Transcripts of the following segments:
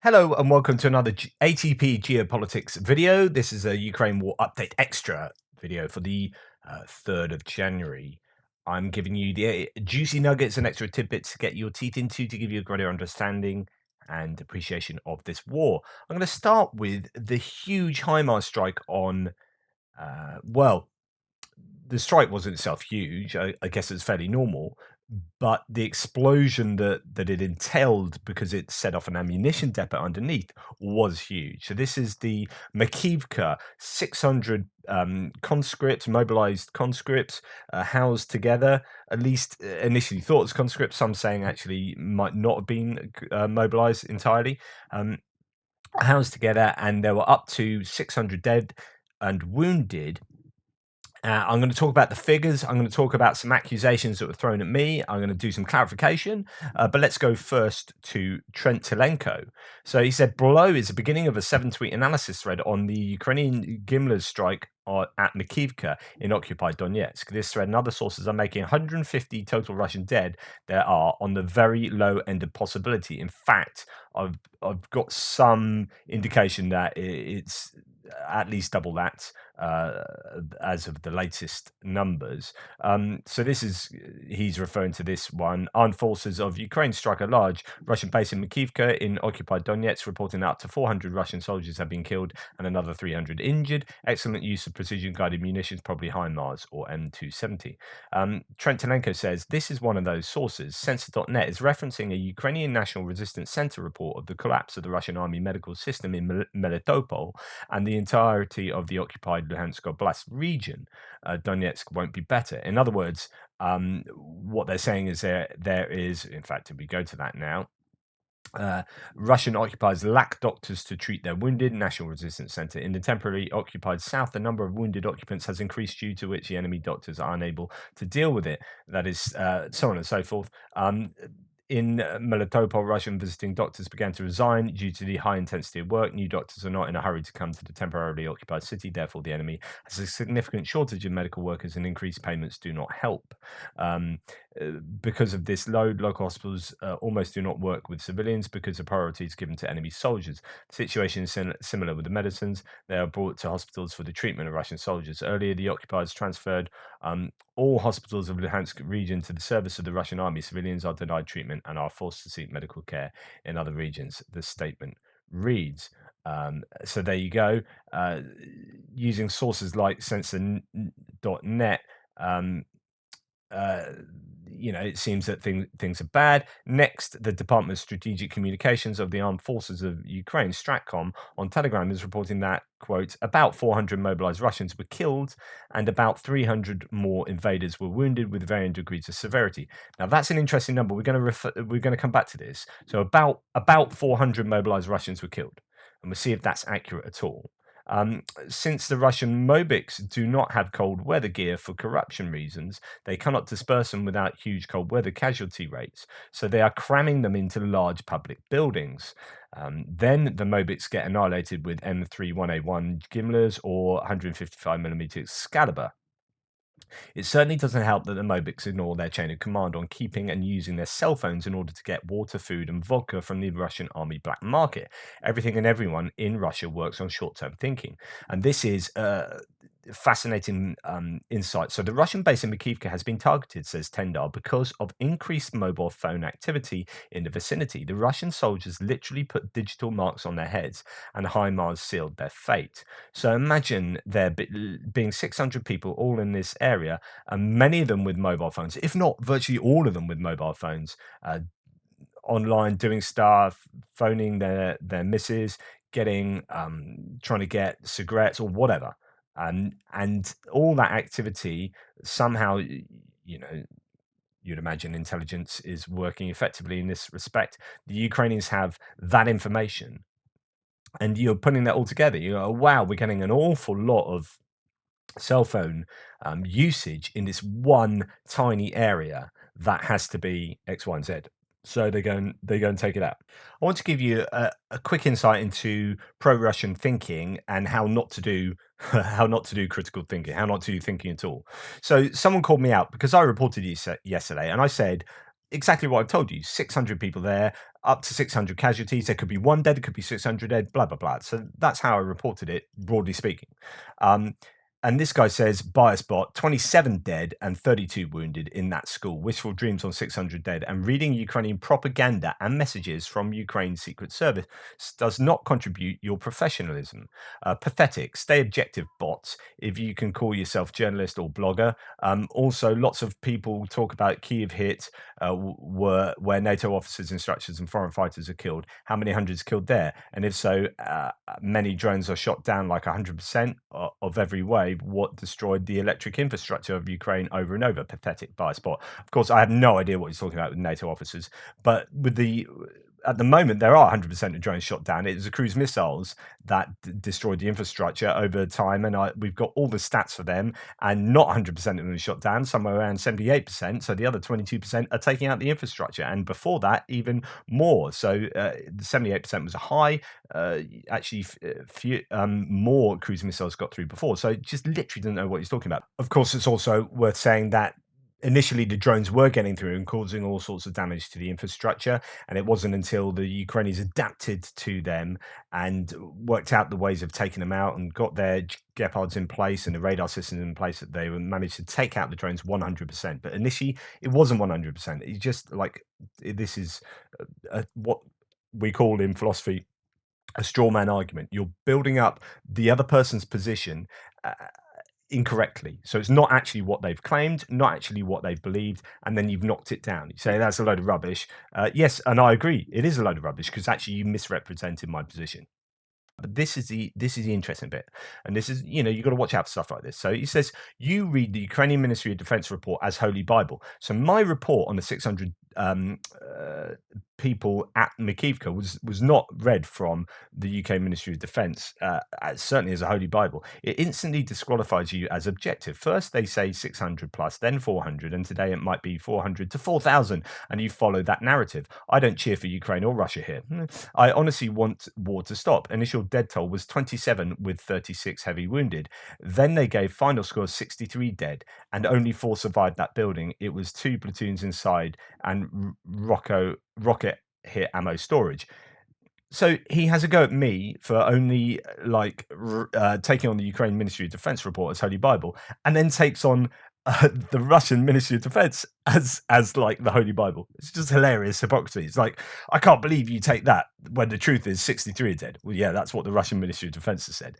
Hello and welcome to another ATP Geopolitics video. This is a Ukraine War Update Extra video for the 3rd of January. I'm giving you the juicy nuggets and extra tidbits to get your teeth into to give you a greater understanding and appreciation of this war. I'm going to start with the huge HIMARS strike on, well, the strike wasn't itself huge. I guess it's fairly normal, but the explosion that it entailed because it set off an ammunition depot underneath was huge. So this is the Makiivka 600 conscripts, mobilized conscripts, housed together. At least initially thought as conscripts. Some saying actually might not have been mobilized entirely. Housed together, and there were up to 600 dead and wounded. I'm going to talk about the figures. I'm going to talk about some accusations that were thrown at me. I'm going to do some clarification. But let's go first to Trent Telenko. So he said, below is the beginning of a 7-tweet analysis thread on the Ukrainian Gimler's strike at Makiivka in occupied Donetsk. This thread and other sources are making 150 total Russian dead. There are on the very low end of possibility. In fact, I've got some indication that it's at least double that as of the latest numbers. So this is, he's referring to this one. Armed forces of Ukraine strike a large Russian base in Makiivka in occupied Donetsk, reporting that up to 400 Russian soldiers have been killed and another 300 injured. Excellent use of precision-guided munitions, probably HIMARS or M270. Trent Telenko says, this is one of those sources. Sensor.net is referencing a Ukrainian National Resistance Center report of the collapse of the Russian army medical system in Melitopol and the entirety of the occupied Luhansk Oblast region. Donetsk won't be better. In other words, what they're saying is there is, in fact, if we go to that now, Russian occupiers lack doctors to treat their wounded. National Resistance Center in the temporarily occupied south, the number of wounded occupants has increased due to which the enemy doctors are unable to deal with it. That is so on and so forth. In Melitopol, Russian visiting doctors began to resign due to the high intensity of work. New doctors are not in a hurry to come to the temporarily occupied city. Therefore, the enemy has a significant shortage of medical workers, and increased payments do not help. Because of this load, local hospitals almost do not work with civilians because the priority is given to enemy soldiers. The situation is similar with the medicines. They are brought to hospitals for the treatment of Russian soldiers. Earlier, the occupiers transferred all hospitals of Luhansk region to the service of the Russian army. Civilians are denied treatment and are forced to seek medical care in other regions, the statement reads. So there you go. Using sources like Sensor.net, it seems that things are bad. Next, the Department of Strategic Communications of the Armed Forces of Ukraine, Stratcom, on Telegram is reporting that, quote, about 400 mobilized Russians were killed and about 300 more invaders were wounded with varying degrees of severity. Now, that's an interesting number. We're going to come back to this. So about 400 mobilized Russians were killed, and we'll see if that's accurate at all. Since the Russian Mobics do not have cold weather gear for corruption reasons, they cannot disperse them without huge cold weather casualty rates. So they are cramming them into large public buildings. Then the Mobics get annihilated with M31A1 Gimlers or 155mm Excalibur. It certainly doesn't help that the Mobics ignore their chain of command on keeping and using their cell phones in order to get water, food, and vodka from the Russian army black market. Everything and everyone in Russia works on short-term thinking. And this is fascinating insight. So the Russian base in Makiivka has been targeted, says Tendar, because of increased mobile phone activity in the vicinity. The Russian soldiers literally put digital marks on their heads, and HIMARS sealed their fate. So imagine there being 600 people all in this area, and many of them with mobile phones, if not virtually all of them with mobile phones, online doing stuff, phoning their missus, getting trying to get cigarettes or whatever. And all that activity somehow, you'd imagine intelligence is working effectively in this respect. The Ukrainians have that information, and you're putting that all together. You go, wow, we're getting an awful lot of cell phone usage in this one tiny area that has to be X, Y, and Z. So they go and take it out. I want to give you a quick insight into pro-Russian thinking and how not to do critical thinking, how not to do thinking at all. So someone called me out because I reported yesterday, and I said exactly what I've told you: 600 people there. up to 600 casualties. There could be 1 dead, it could be 600 dead, blah, blah, blah. So that's how I reported it, broadly speaking. And this guy says, bias bot, 27 dead and 32 wounded in that school. Wishful dreams on 600 dead. And reading Ukrainian propaganda and messages from Ukraine's secret service does not contribute your professionalism. Pathetic. Stay objective, bots, if you can call yourself journalist or blogger. Also, lots of people talk about Kyiv hit, where NATO officers, instructors and foreign fighters are killed. How many hundreds killed there? And if so, many drones are shot down, like 100% of every wave. What destroyed the electric infrastructure of Ukraine over and over? Pathetic bias bot. Of course, I have no idea what he's talking about with NATO officers, but at the moment, there are 100% of drones shot down. It was the cruise missiles that destroyed the infrastructure over time, and we've got all the stats for them, and not 100% of them are shot down, somewhere around 78%. So the other 22% are taking out the infrastructure, and before that, even more. So 78% was a high. Actually, more cruise missiles got through before. So just literally didn't know what he's talking about. Of course, it's also worth saying that initially the drones were getting through and causing all sorts of damage to the infrastructure, and it wasn't until the Ukrainians adapted to them and worked out the ways of taking them out and got their Gepards in place and the radar systems in place that they managed to take out the drones 100%. But initially it wasn't 100%. It's just like, this is what we call in philosophy a straw man argument. You're building up the other person's position incorrectly. So it's not actually what they've claimed, not actually what they've believed, and then you've knocked it down. You say that's a load of rubbish. Yes, and I agree, it is a load of rubbish, because actually you misrepresented my position. But this is the interesting bit, and this is, you've got to watch out for stuff like this. So he says, you read the Ukrainian Ministry of Defense report as Holy Bible. So my report on the 600 people at Makiivka was not read from the UK Ministry of Defence, certainly as a Holy Bible. It instantly disqualifies you as objective. First they say 600 plus, then 400, and today it might be 400 to 4,000, and you follow that narrative. I don't cheer for Ukraine or Russia here. I honestly want war to stop. Initial dead toll was 27 with 36 heavy wounded. Then they gave final score of 63 dead, and only 4 survived that building. It was 2 platoons inside and rocket hit ammo storage. So he has a go at me for only taking on the Ukraine Ministry of Defense report as Holy Bible, and then takes on the Russian Ministry of Defense as like the Holy Bible. It's just hilarious hypocrisy. It's like, I can't believe you take that when the truth is 63 are dead. Well, yeah, that's what the Russian Ministry of Defense has said.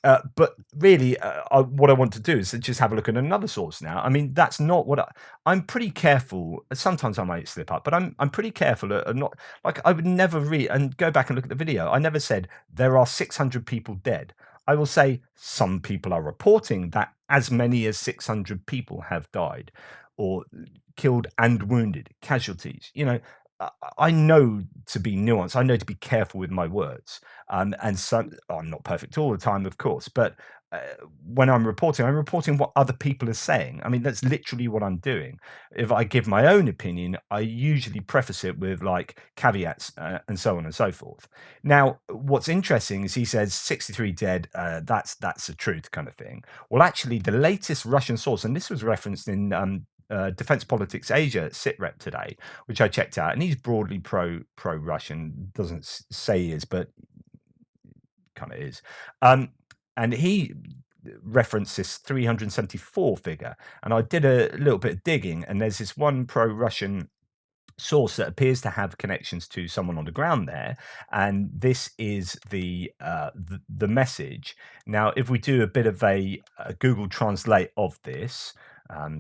But really, what I want to do is to just have a look at another source now. I mean, that's not what I'm pretty careful. Sometimes I might slip up, but I'm pretty careful at not, like, I would never read and go back and look at the video. I never said there are 600 people dead. I will say some people are reporting that as many as 600 people have died or killed and wounded, casualties. I know to be nuanced. I know to be careful with my words. And so I'm not perfect all the time, of course, but when I'm reporting what other people are saying. I mean, that's literally what I'm doing. If I give my own opinion, I usually preface it with like caveats and so on and so forth. Now, what's interesting is he says 63 dead. That's the truth, kind of thing. Well, actually, the latest Russian source, and this was referenced in Defense Politics Asia sitrep today, which I checked out, and he's broadly pro-Russian. Doesn't say he is, but kind of is. And he referenced this 374 figure, and I did a little bit of digging, and there's this one pro-Russian source that appears to have connections to someone on the ground there, and this is the message. Now, if we do a bit of a Google Translate of this,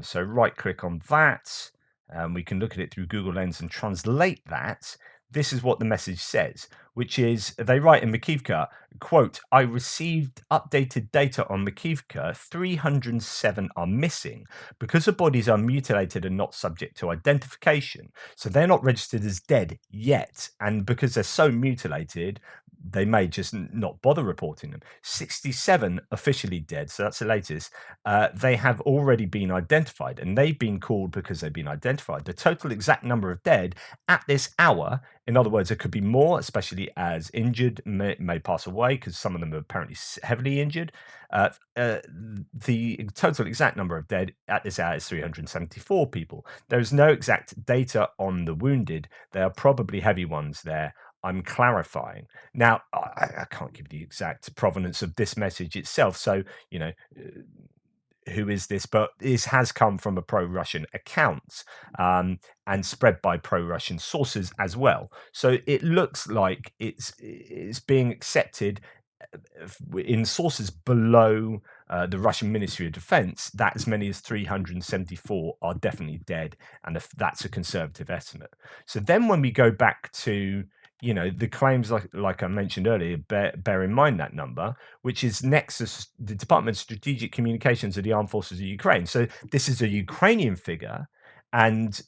so right click on that, and we can look at it through Google Lens and translate that. This is what the message says, which is, they write in Makiivka, quote, I received updated data on Makiivka, 307 are missing because the bodies are mutilated and not subject to identification. So they're not registered as dead yet. And because they're so mutilated, they may just not bother reporting them. 67 officially dead, so that's the latest. They have already been identified, and they've been called because they've been identified. The total exact number of dead at this hour, in other words, it could be more, especially as injured may pass away, because some of them are apparently heavily injured. The total exact number of dead at this hour is 374 people. There is no exact data on the wounded. There are probably heavy ones there. I'm clarifying. Now, I can't give the exact provenance of this message itself. So, who is this? But this has come from a pro-Russian account and spread by pro-Russian sources as well. So it looks like it's being accepted in sources below the Russian Ministry of Defense that as many as 374 are definitely dead, and if that's a conservative estimate. So then when we go back to the claims like I mentioned earlier, bear in mind that number, which is Nexus, the Department of Strategic Communications of the Armed Forces of Ukraine. So this is a Ukrainian figure, and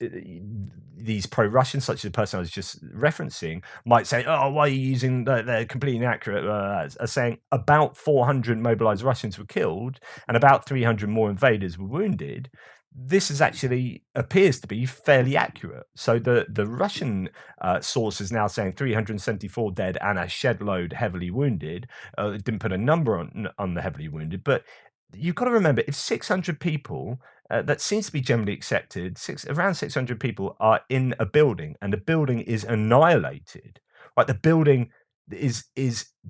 these pro-Russians, such as the person I was just referencing, might say, "Oh, why are you using they're completely inaccurate?" Are saying about 400 mobilized Russians were killed and about 300 more invaders were wounded. This is actually appears to be fairly accurate. So the Russian source is now saying 374 dead and a shed load heavily wounded. It didn't put a number on the heavily wounded, but you've got to remember, if 600 people, that seems to be generally accepted, around 600 people are in a building and the building is annihilated, right? The building is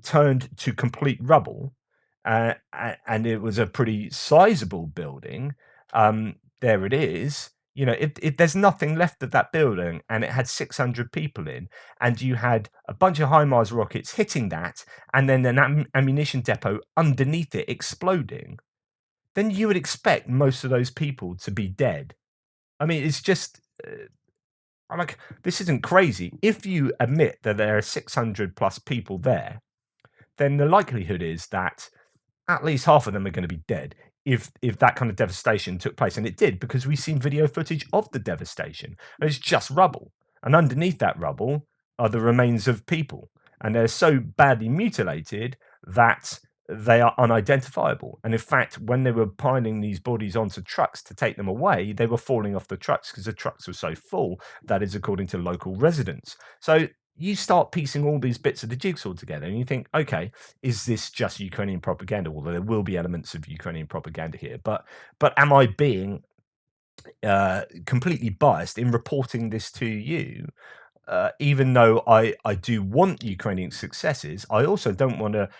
turned to complete rubble, and it was a pretty sizable building. There it is. If there's nothing left of that building and it had 600 people in, and you had a bunch of HIMARS rockets hitting that, and then an ammunition depot underneath it exploding, then you would expect most of those people to be dead. I mean, it's just, I'm like, this isn't crazy. If you admit that there are 600 plus people there, then the likelihood is that at least half of them are going to be dead if that kind of devastation took place. And it did, because we've seen video footage of the devastation. And it's just rubble. And underneath that rubble are the remains of people. And they're so badly mutilated that they are unidentifiable. And in fact, when they were piling these bodies onto trucks to take them away, they were falling off the trucks because the trucks were so full. That is according to local residents. So you start piecing all these bits of the jigsaw together and you think, okay, is this just Ukrainian propaganda? Although there will be elements of Ukrainian propaganda here, but am I being completely biased in reporting this to you? Even though I do want Ukrainian successes, I also don't want to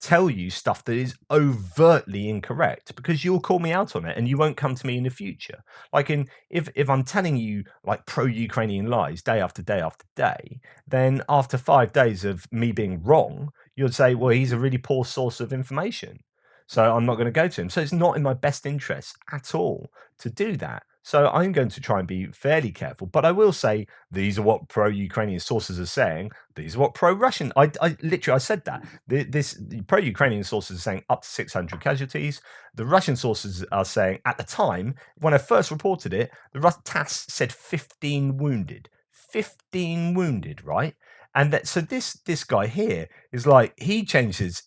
tell you stuff that is overtly incorrect, because you'll call me out on it and you won't come to me in the future. Like if I'm telling you like pro-Ukrainian lies day after day after day, then after 5 days of me being wrong, you'd say, well, he's a really poor source of information, so I'm not going to go to him. So it's not in my best interest at all to do that. So I'm going to try and be fairly careful, but I will say these are what pro-Ukrainian sources are saying. These are what pro-Russian. I literally I said that. The pro-Ukrainian sources are saying up to 600 casualties. The Russian sources are saying, at the time when I first reported it, the TASS said 15 wounded. 15 wounded, right? And so this guy here is like, he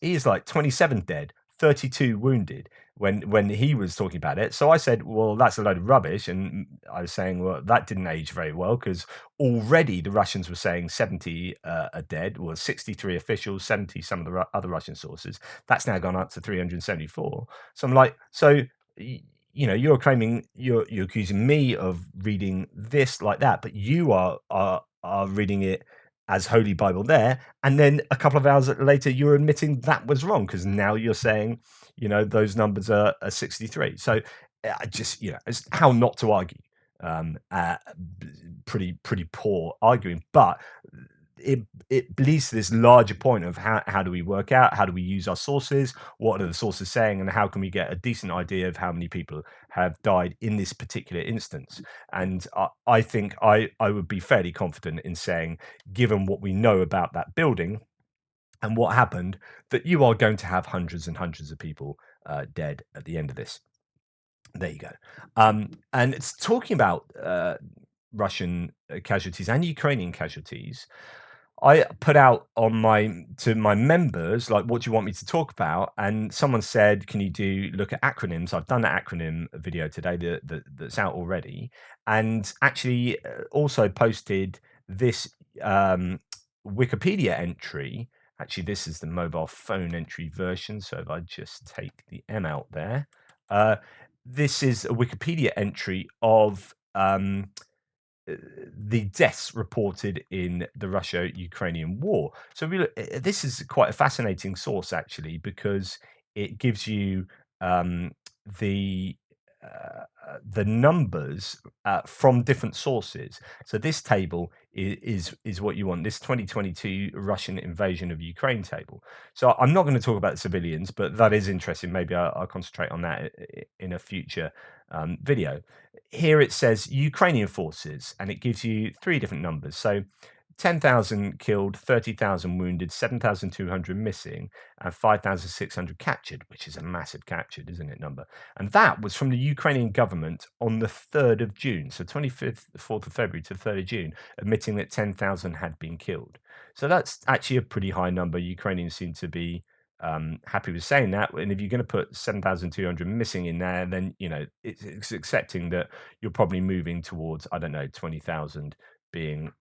is like 27 dead, 32 wounded when he was talking about it. So I said, well, that's a load of rubbish. And I was saying, well, that didn't age very well, because already the Russians were saying 70 are dead, well, 63 officials, 70 some of the other Russian sources. That's now gone up to 374. So I'm like, so you're claiming, you're accusing me of reading this like that, but you are reading it as Holy Bible there, and then a couple of hours later you're admitting that was wrong, because now you're saying those numbers are 63. So I just it's how not to argue. Pretty poor arguing, but it leads to this larger point of how do we work out, how do we use our sources, what are the sources saying, and how can we get a decent idea of how many people have died in this particular instance. And I think I would be fairly confident in saying, given what we know about that building and what happened, that you are going to have hundreds and hundreds of people dead at the end of this. There you go. And it's talking about Russian casualties and Ukrainian casualties. I put out on my members, like, what do you want me to talk about? And someone said, can you look at acronyms? I've done an acronym video today that's out already, and actually also posted this um, Wikipedia entry. Actually, this is the mobile phone entry version. So if I just take the M out there, uh, this is a Wikipedia entry of the deaths reported in the Russia-Ukrainian war. So this is quite a fascinating source, actually, because it gives you um, the the numbers from different sources. So this table is what you want. This 2022 Russian invasion of Ukraine table. So I'm not going to talk about the civilians, but that is interesting. Maybe I'll concentrate on that in a future video. Here it says Ukrainian forces, and it gives you three different numbers. So 10,000 killed, 30,000 wounded, 7,200 missing, and 5,600 captured, which is a massive captured, isn't it, number? And that was from the Ukrainian government on the 3rd of June. So 25th, 4th of February to the 3rd of June, admitting that 10,000 had been killed. So that's actually a pretty high number. Ukrainians seem to be happy with saying that. And if you're going to put 7,200 missing in there, then, it's accepting that you're probably moving towards, I don't know, 20,000 being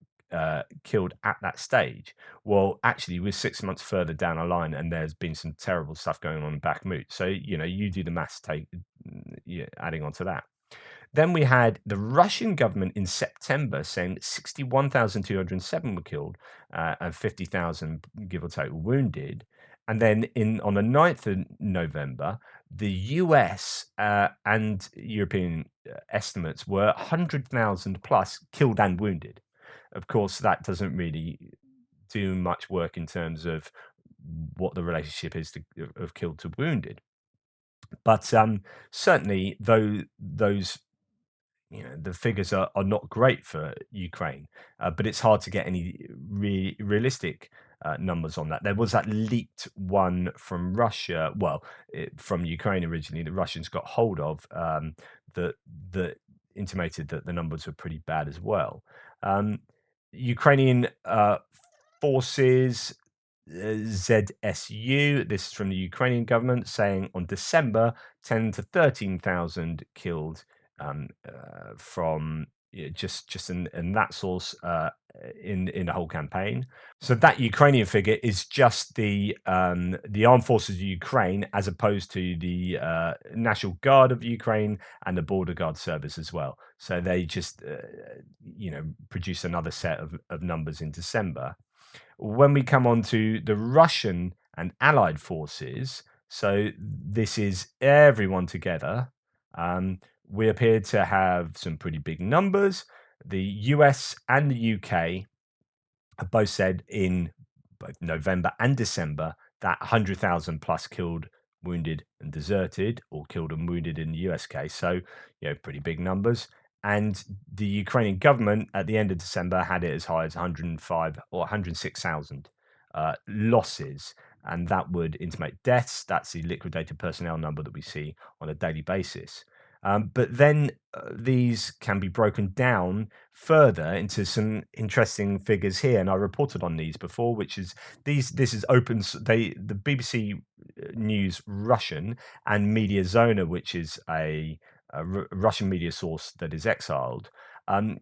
killed at that stage. Well, actually, we're 6 months further down the line, and there's been some terrible stuff going on in Bakhmut. So, you do the maths, adding on to that. Then we had the Russian government in September saying 61,207 were killed and 50,000, give or take, were wounded. And then on the 9th of November, the US and European estimates were 100,000 plus killed and wounded. Of course, that doesn't really do much work in terms of what the relationship is of killed to wounded. But certainly, those the figures are not great for Ukraine, but it's hard to get any realistic numbers on that. There was that leaked one from Russia, well, from Ukraine originally, the Russians got hold of, that intimated that the numbers were pretty bad as well. Ukrainian forces, ZSU, this is from the Ukrainian government, saying on December, 10 to 13,000 killed from just in that source in the whole campaign. So that Ukrainian figure is just the armed forces of Ukraine, as opposed to the National Guard of Ukraine and the Border Guard Service as well. So they just produce another set of numbers in December. When we come on to the Russian and allied forces, so this is everyone together. We appear to have some pretty big numbers. The US and the UK have both said in both November and December that 100,000 plus killed, wounded, and deserted, or killed and wounded in the US case. So, pretty big numbers. And the Ukrainian government at the end of December had it as high as 105 or 106,000 losses. And that would intimate deaths. That's the liquidated personnel number that we see on a daily basis. But then these can be broken down further into some interesting figures here, and I reported on these before. Which is this is open. The BBC News Russian and Media Zona, which is a Russian media source that is exiled.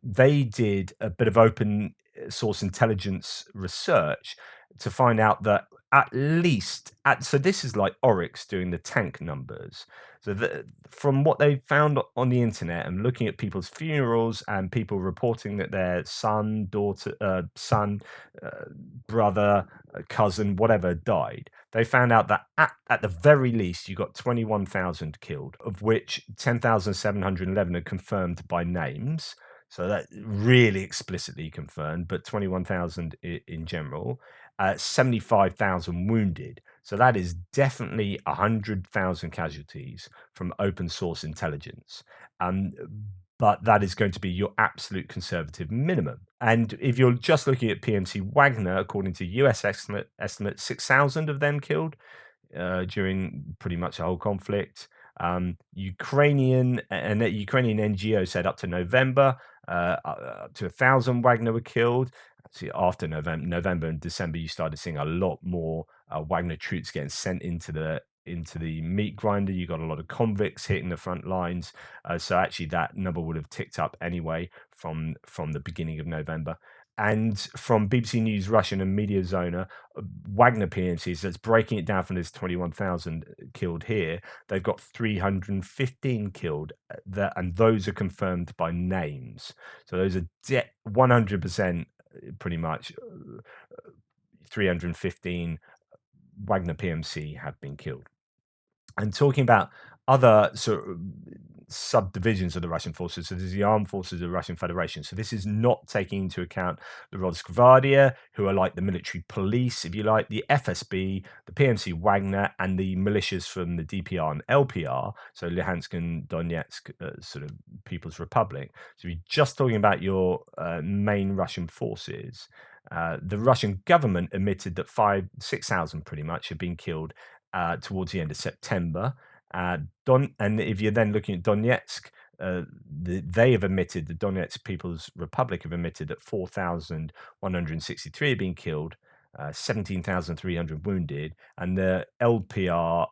They did a bit of open source intelligence research to find out that at least so this is like Oryx doing the tank numbers. So from what they found on the internet and looking at people's funerals and people reporting that their son, daughter, brother, cousin, whatever died, they found out that at the very least you got 21,000 killed, of which 10,711 are confirmed by names. So that really explicitly confirmed, but 21,000 in general. 75,000 wounded. So that is definitely 100,000 casualties from open source intelligence. But that is going to be your absolute conservative minimum. And if you're just looking at PMC Wagner, according to US estimate 6,000 of them killed during pretty much the whole conflict. Ukrainian NGO said up to November, up to 1,000 Wagner were killed. See, after November and December, you started seeing a lot more Wagner troops getting sent into the meat grinder. You got a lot of convicts hitting the front lines, so actually that number would have ticked up anyway from the beginning of November. And from BBC News Russian and Media Zona, Wagner PMCs, that's breaking it down from this 21,000 killed here. They've got 315 killed, and those are confirmed by names. So those are 100% pretty much 315 Wagner PMC have been killed. And talking about other sort of subdivisions of the Russian forces, so there's the armed forces of the Russian Federation. So this is not taking into account the Rosgvardia, who are like the military police, if you like, the FSB, the PMC Wagner, and the militias from the DPR and LPR, so Luhansk and Donetsk sort of People's Republic. So you're just talking about your main Russian forces. The Russian government admitted that 6,000 pretty much have been killed towards the end of September. And if you're then looking at Donetsk, they have admitted, the Donetsk People's Republic have admitted that 4,163 have been killed, 17,300 wounded, and the LPR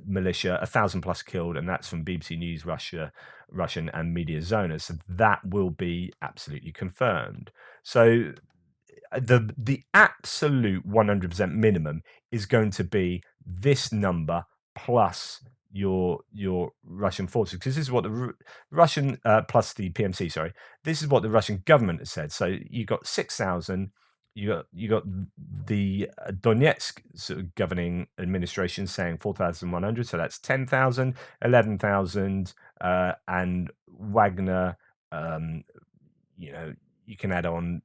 militia 1,000 plus killed, and that's from BBC News Russian and Media Zona. So that will be absolutely confirmed. So the absolute 100% minimum is going to be this number plus your Russian forces, because this is what the Russian plus the PMC. Sorry, this is what the Russian government has said. So you got 6,000. You got the Donetsk sort of governing administration saying 4,100. So that's 10,000, 11,000, and Wagner. You know, you can add on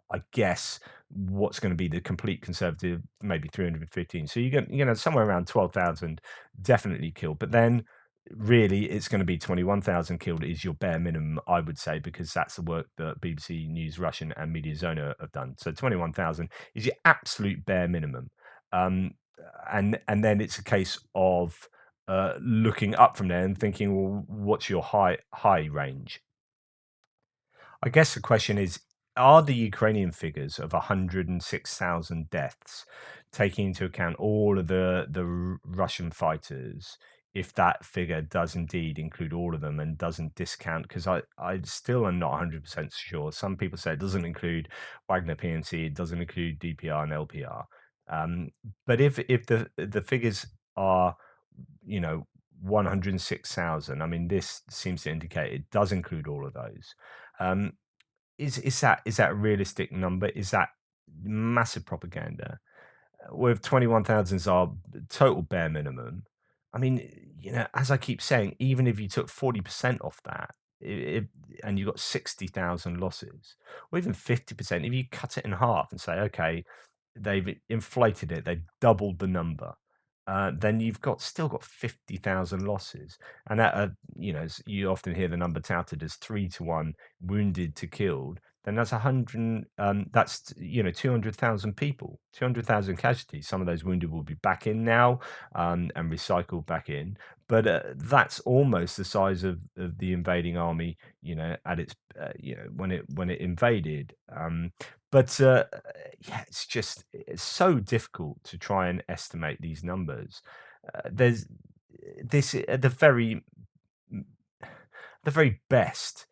I guess what's going to be the complete conservative, maybe 315. So you're somewhere around 12,000 definitely killed. But then really it's going to be 21,000 killed is your bare minimum, I would say, because that's the work that BBC News Russian and Media Zona have done. So 21,000 is your absolute bare minimum. And then it's a case of looking up from there and thinking, well, what's your high range? I guess the question is, are the Ukrainian figures of 106,000 deaths taking into account all of the Russian fighters, if that figure does indeed include all of them and doesn't discount, because I still am not 100% sure. Some people say it doesn't include Wagner PNC, it doesn't include DPR and LPR. But if the figures are, 106,000, I mean, this seems to indicate it does include all of those. Um, is that a realistic number? Is that massive propaganda? With 21,000 as our total bare minimum, I mean, as I keep saying, even if you took 40% off that, and you got 60,000 losses, or even 50%, if you cut it in half and say, okay, they've inflated it, they've doubled the number, then you've still got 50,000 losses. And that, you often hear the number touted as 3-1 wounded to killed. Then that's 100. That's 200,000 people, 200,000 casualties. Some of those wounded will be back in now, and recycled back in. But that's almost the size of the invading army. At its when it invaded. But yeah, it's so difficult to try and estimate these numbers. There's this at the very best,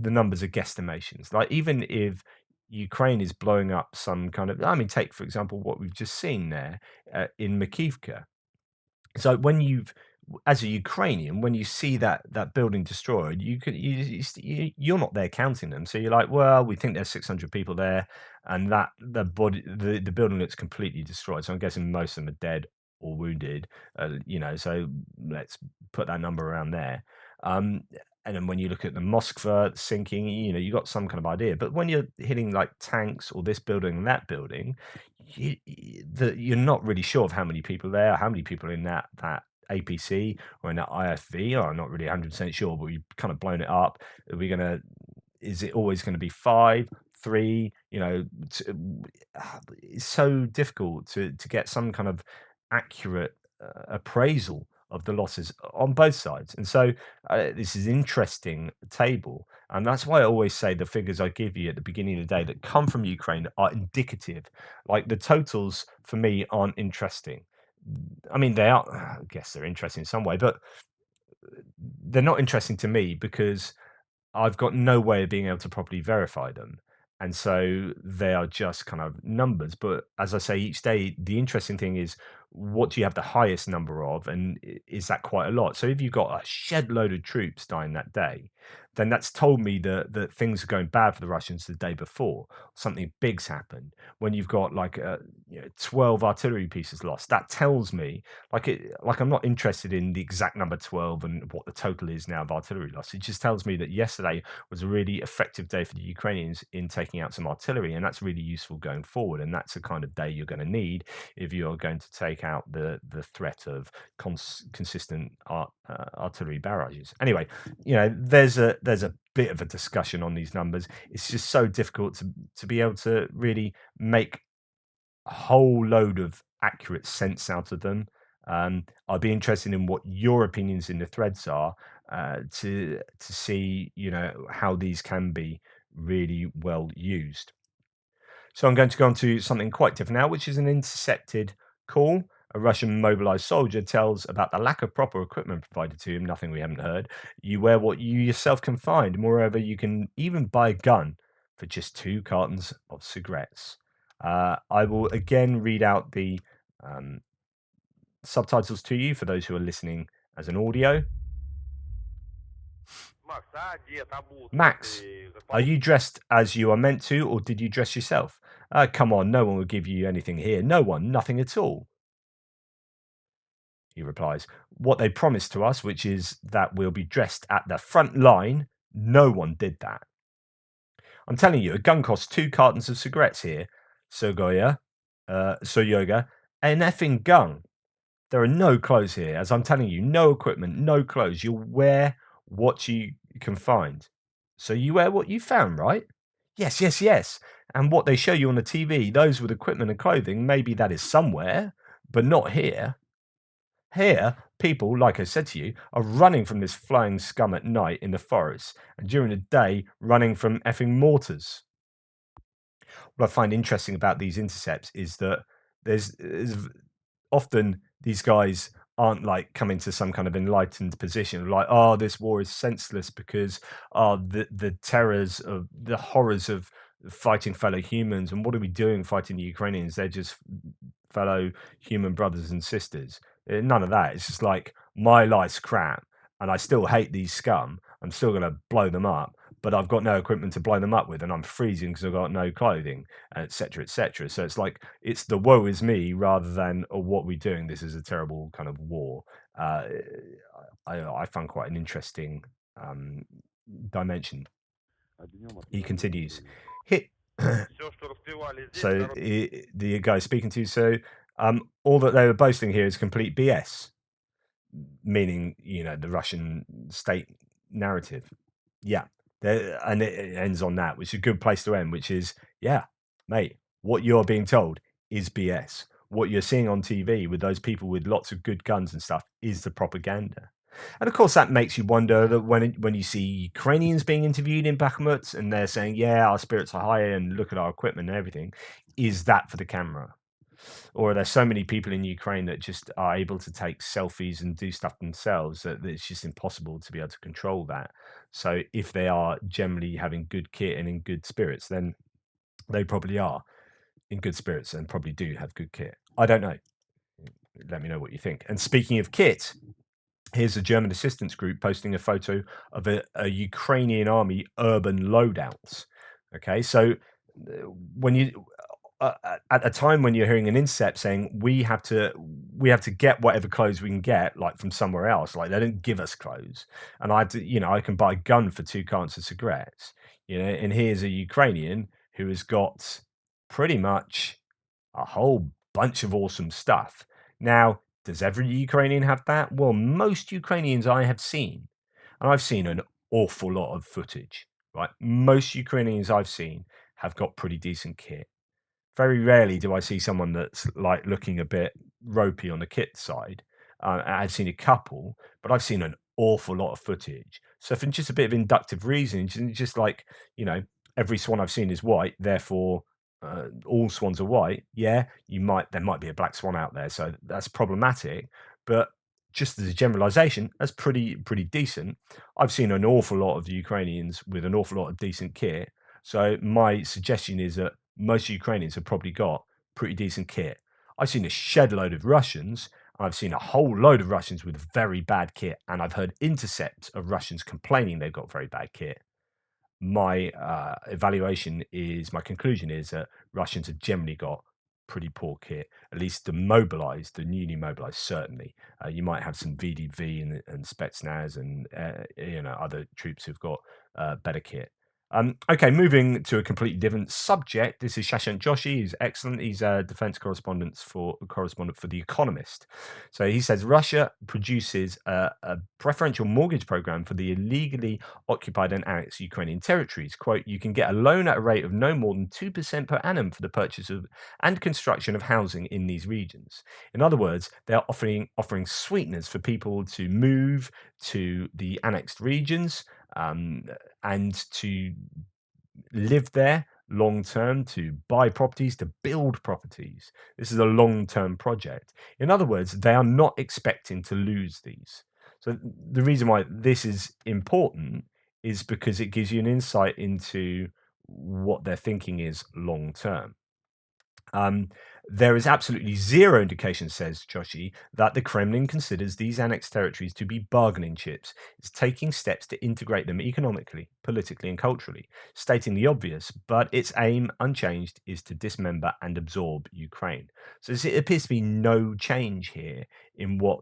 the numbers are guesstimations. Like even if Ukraine is blowing up some kind of, I mean, take for example what we've just seen there in Makiivka. So as a Ukrainian, when you see that building destroyed, you're not there counting them. So you're like, well, we think there's 600 people there, and that the building looks completely destroyed. So I'm guessing most of them are dead or wounded. So let's put that number around there. And then when you look at the Moskva sinking, you got some kind of idea. But when you're hitting like tanks or this building and that building, you're not really sure of how many people there, how many people in that APC or in that IFV. I'm not really 100% sure, but we've kind of blown it up. Is it always going to be 5, 3? It's so difficult to get some kind of accurate appraisal of the losses on both sides. And so this is an interesting table. And that's why I always say the figures I give you at the beginning of the day that come from Ukraine are indicative. Like the totals for me aren't interesting. I mean, they are, I guess they're interesting in some way, but they're not interesting to me because I've got no way of being able to properly verify them. And so they are just kind of numbers. But as I say, each day, the interesting thing is what do you have the highest number of? And is that quite a lot? So if you've got a shed load of troops dying that day, then that's told me that things are going bad for the Russians the day before. Something big's happened. When you've got like 12 artillery pieces lost, that tells me like I'm not interested in the exact number 12 and what the total is now of artillery loss. It just tells me that yesterday was a really effective day for the Ukrainians in taking out some artillery, and that's really useful going forward. And that's the kind of day you're going to need if you're going to take out the threat of consistent artillery barrages. Anyway, there's a bit of a discussion on these numbers. It's just so difficult to be able to really make a whole load of accurate sense out of them. I'd be interested in what your opinions in the threads are to see, how these can be really well used. So I'm going to go on to something quite different now, which is an intercepted call. A Russian mobilized soldier tells about the lack of proper equipment provided to him, nothing we haven't heard. You wear what you yourself can find. Moreover, you can even buy a gun for just 2 cartons of cigarettes. I will again read out the subtitles to you for those who are listening as an audio. Max, are you dressed as you are meant to, or did you dress yourself? Come on, no one will give you anything here. No one, nothing at all. He replies, what they promised to us, which is that we'll be dressed at the front line, no one did that. I'm telling you, a gun costs 2 cartons of cigarettes here. Soyoga, an effing gun. There are no clothes here, as I'm telling you, no equipment, no clothes. You'll wear what you can find. So you wear what you found, right? Yes, yes, yes. And what they show you on the TV, those with equipment and clothing, maybe that is somewhere, but not here. Here, people, like I said to you, are running from this flying scum at night in the forest, and during the day, running from effing mortars. What I find interesting about these intercepts is that there's often these guys aren't like coming to some kind of enlightened position like, oh, this war is senseless because the terrors of the horrors of fighting fellow humans, and what are we doing fighting the Ukrainians? They're just fellow human brothers and sisters. None of that. It's just like my life's crap and I still hate these scum. I'm still going to blow them up, but I've got no equipment to blow them up with, and I'm freezing because I've got no clothing, etc., etc. So it's like it's the woe is me rather than what we're doing. This is a terrible kind of war. I found quite an interesting dimension. He continues. Hit. So the guy speaking to you. So all that they were boasting here is complete BS, meaning the Russian state narrative. Yeah, and it ends on that, which is a good place to end. Which is, yeah, mate, what you're being told is BS. What you're seeing on TV with those people with lots of good guns and stuff is the propaganda. And of course, that makes you wonder that when you see Ukrainians being interviewed in Bakhmut and they're saying, "Yeah, our spirits are high and look at our equipment and everything," is that for the camera? Or are there so many people in Ukraine that just are able to take selfies and do stuff themselves that it's just impossible to be able to control that? So if they are generally having good kit and in good spirits, then they probably are in good spirits and probably do have good kit. I don't know. Let me know what you think. And speaking of kit, here's a German assistance group posting a photo of a Ukrainian army urban loadouts. Okay, so when you at a time when you're hearing an intercept saying we have to get whatever clothes we can get, like from somewhere else, like they don't give us clothes, and I had to, I can buy a gun for 2 cartons of cigarettes, and here's a Ukrainian who has got pretty much a whole bunch of awesome stuff. Now, does every Ukrainian have that? Well, most Ukrainians I have seen, and I've seen an awful lot of footage, right? Most Ukrainians I've seen have got pretty decent kit. Very rarely do I see someone that's like looking a bit ropey on the kit side. I've seen a couple, but I've seen an awful lot of footage. So for just a bit of inductive reasoning, just like, you know, every swan I've seen is white, therefore all swans are white. Yeah, there might be a black swan out there, so that's problematic. But just as a generalization, that's pretty decent. I've seen an awful lot of Ukrainians with an awful lot of decent kit. So my suggestion is that most Ukrainians have probably got pretty decent kit. I've seen a shed load of Russians. I've seen a whole load of Russians with very bad kit, and I've heard intercepts of Russians complaining they've got very bad kit. My my conclusion is that Russians have generally got pretty poor kit, at least the mobilized, the newly mobilized, certainly. You might have some VDV and Spetsnaz and other troops who've got better kit. Okay, moving to a completely different subject. This is Shashank Joshi. He's excellent. He's a defense correspondent for The Economist. So he says Russia produces a preferential mortgage program for the illegally occupied and annexed Ukrainian territories. Quote, you can get a loan at a rate of no more than 2% per annum for the purchase of and construction of housing in these regions. In other words, they are offering sweeteners for people to move to the annexed regions and to live there long term, to buy properties, to build properties. This is a long term project. In other words, they are not expecting to lose these. So the reason why this is important is because it gives you an insight into what their thinking is long term. There is absolutely zero indication, says Joshi, that the Kremlin considers these annexed territories to be bargaining chips. It's taking steps to integrate them economically, politically, and culturally, stating the obvious, but its aim, unchanged, is to dismember and absorb Ukraine. So it appears to be no change here in what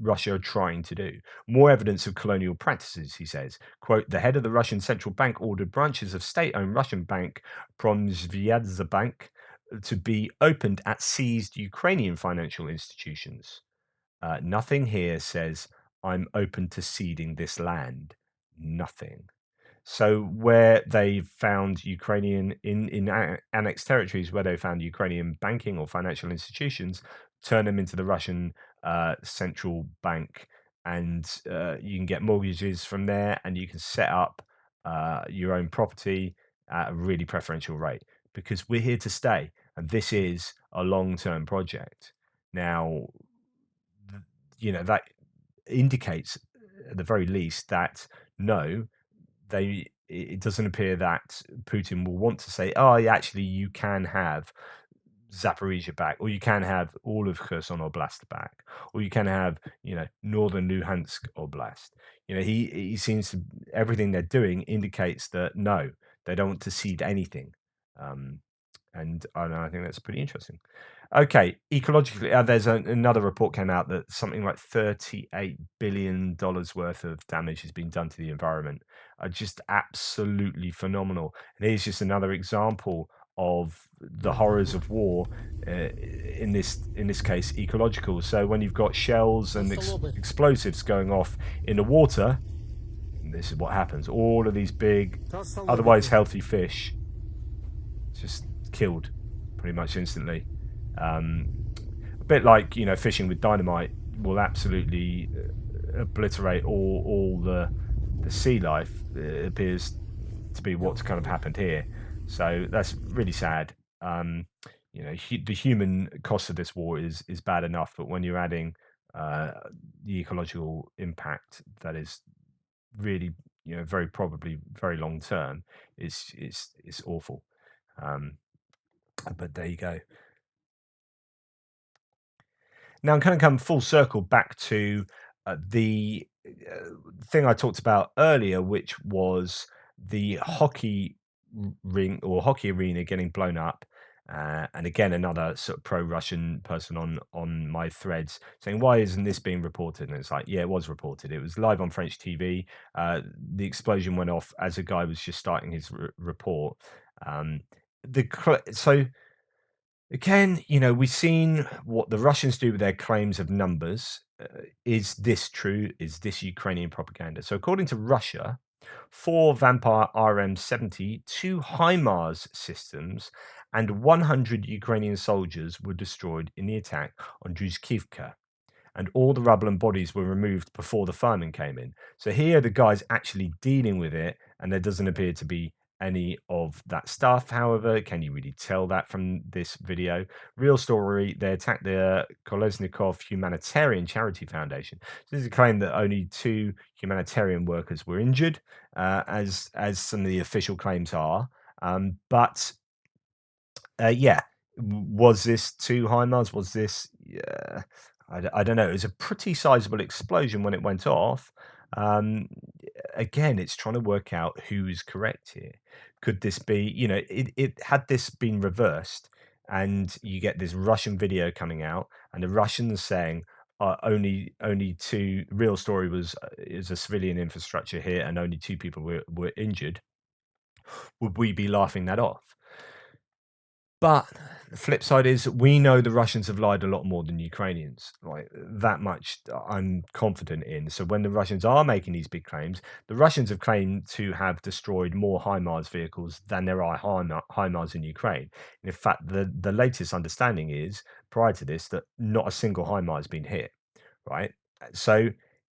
Russia are trying to do. More evidence of colonial practices, he says. Quote, the head of the Russian central bank ordered branches of state-owned Russian bank, Promsvyadzbank, to be opened at seized Ukrainian financial institutions. Nothing here says, I'm open to ceding this land. Nothing. So where they found Ukrainian in annexed territories, where they found Ukrainian banking or financial institutions, turn them into the Russian central bank, and you can get mortgages from there, and you can set up your own property at a really preferential rate because we're here to stay, and this is a long-term project. Now, that indicates at the very least that no, it doesn't appear that Putin will want to say, oh, yeah, actually, you can have Zaporizhia back, or you can have all of Kherson Oblast back, or you can have, northern Luhansk Oblast. He seems to, everything they're doing indicates that no, they don't want to cede anything. And I think that's pretty interesting. Okay, ecologically, there's another report came out that something like $38 billion worth of damage has been done to the environment. Just absolutely phenomenal. And here's just another example of the horrors of war. In this case, ecological. So when you've got shells and explosives going off in the water, this is what happens. All of these big, otherwise healthy fish just killed pretty much instantly. A bit like fishing with dynamite will absolutely obliterate all the sea life. It appears to be what's kind of happened here. So that's really sad. The human cost of this war is bad enough, but when you're adding the ecological impact that is really very probably very long term, it's awful. But there you go. Now I'm going to come full circle back to the thing I talked about earlier, which was the hockey ring or hockey arena getting blown up. And again, another sort of pro-Russian person on my threads saying, "Why isn't this being reported?" And it's like, yeah, it was reported. It was live on French TV. The explosion went off as a guy was just starting his report. So again, we've seen what the Russians do with their claims of numbers. Is this true? Is this Ukrainian propaganda? So, according to Russia, 4 Vampire RM-70, 2 HIMARS systems, and 100 Ukrainian soldiers were destroyed in the attack on Druzhkivka. and all the rubble and bodies were removed before the firemen came in. So here the guy's actually dealing with it, and there doesn't appear to be any of that stuff. However, can you really tell that from this video? Real story, they attacked the Kolesnikov Humanitarian Charity Foundation. So this is a claim that only 2 humanitarian workers were injured, as some of the official claims are. But yeah, was this 2 HIMARS? Was this? I don't know. It was a pretty sizable explosion when it went off. Um, Again, it's trying to work out who's correct here. Could this be? It had this been reversed, and you get this Russian video coming out, and the Russians saying. Only 2 real story was is a civilian infrastructure here and only 2 people were injured. Would we be laughing that off? But the flip side is we know the Russians have lied a lot more than Ukrainians. Like that much I'm confident in. So when the Russians are making these big claims, the Russians have claimed to have destroyed more HIMARS vehicles than there are HIMARS in Ukraine. And in fact, the latest understanding is prior to this that not a single HIMARS has been hit, right? So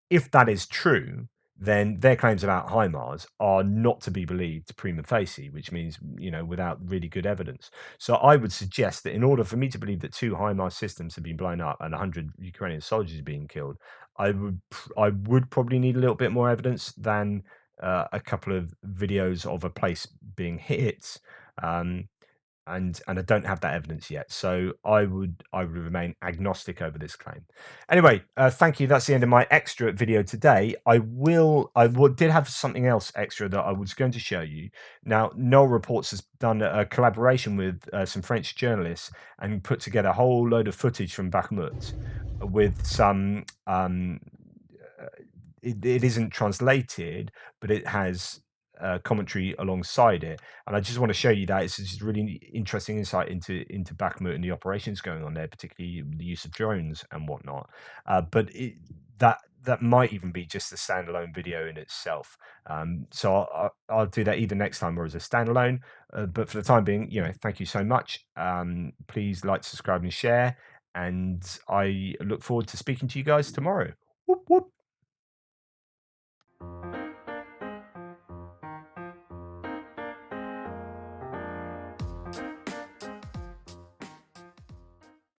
if that is true, then their claims about HIMARS are not to be believed prima facie, which means, without really good evidence. So I would suggest that in order for me to believe that 2 HIMARS systems have been blown up and 100 Ukrainian soldiers being killed, I would probably need a little bit more evidence than a couple of videos of a place being hit. Um, and I don't have that evidence yet. So I would remain agnostic over this claim. Anyway, thank you. That's the end of my extra video today. Did have something else extra that I was going to show you. Now, Noel Reports has done a collaboration with some French journalists and put together a whole load of footage from Bakhmut with some. It isn't translated, but it has commentary alongside it, and I just want to show you that it's just really interesting insight into Bakhmut and the operations going on there, particularly the use of drones and whatnot. But that might even be just a standalone video in itself. So I'll do that either next time or as a standalone. But for the time being, thank you so much. Please like, subscribe, and share. And I look forward to speaking to you guys tomorrow. Whoop, whoop.